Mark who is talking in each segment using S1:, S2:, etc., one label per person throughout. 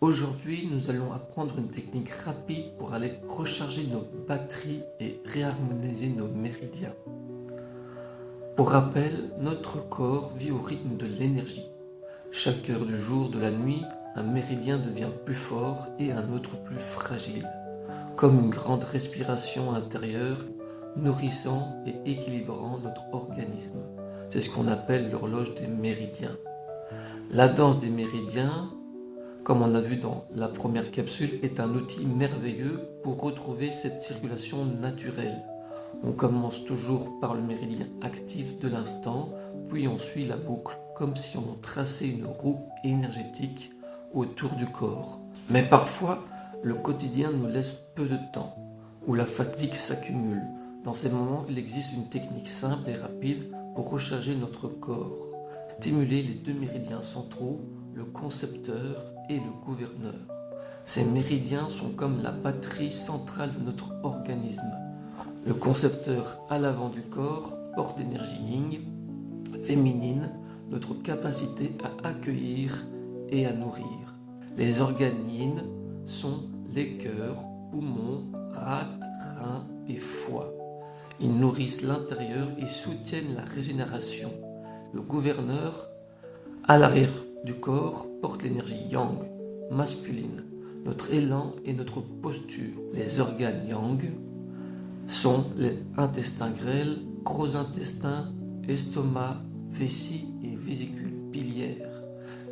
S1: Aujourd'hui, nous allons apprendre une technique rapide pour aller recharger nos batteries et réharmoniser nos méridiens. Pour rappel, notre corps vit au rythme de l'énergie. Chaque heure du jour, de la nuit, un méridien devient plus fort et un autre plus fragile, comme une grande respiration intérieure, nourrissant et équilibrant notre organisme. C'est ce qu'on appelle l'horloge des méridiens. La danse des méridiens, comme on a vu dans la première capsule, est un outil merveilleux pour retrouver cette circulation naturelle. On commence toujours par le méridien actif de l'instant, puis on suit la boucle, comme si on traçait une roue énergétique autour du corps. Mais parfois, le quotidien nous laisse peu de temps, ou la fatigue s'accumule. Dans ces moments, il existe une technique simple et rapide pour recharger notre corps. Stimuler les deux méridiens centraux, le concepteur et le gouverneur. Ces méridiens sont comme la batterie centrale de notre organisme. Le concepteur à l'avant du corps porte l'énergie yin, féminine, notre capacité à accueillir et à nourrir. Les organes yin sont les cœurs, poumons, rate, reins et foie. Ils nourrissent l'intérieur et soutiennent la régénération. Le gouverneur, à l'arrière du corps, porte l'énergie yang, masculine, notre élan et notre posture. Les organes yang sont les intestins grêles, gros intestin, estomac, vessie et vésicule biliaire.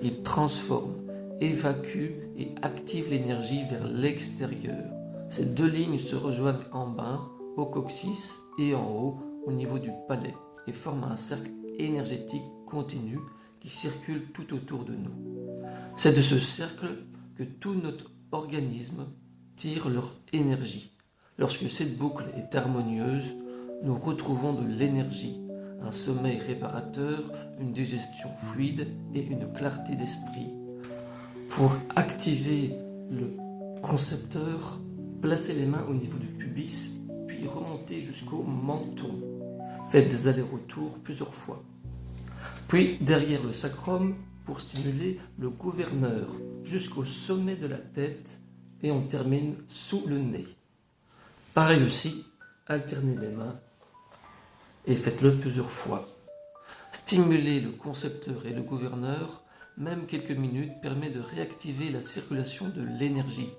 S1: Ils transforment, évacuent et activent l'énergie vers l'extérieur. Ces deux lignes se rejoignent en bas, au coccyx et en haut, au niveau du palais, et forment un cercle énergétique continu qui circule tout autour de nous. C'est de ce cercle que tout notre organisme tire leur énergie. Lorsque cette boucle est harmonieuse, nous retrouvons de l'énergie, un sommeil réparateur, une digestion fluide et une clarté d'esprit. Pour activer le concepteur, placez les mains au niveau du pubis, puis remontez jusqu'au menton. Faites des allers-retours plusieurs fois. Puis derrière le sacrum pour stimuler le gouverneur jusqu'au sommet de la tête et on termine sous le nez. Pareil aussi, alternez les mains et faites-le plusieurs fois. Stimuler le concepteur et le gouverneur, même quelques minutes, permet de réactiver la circulation de l'énergie,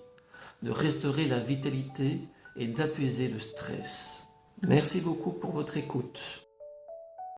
S1: de restaurer la vitalité et d'apaiser le stress. Merci beaucoup pour votre écoute.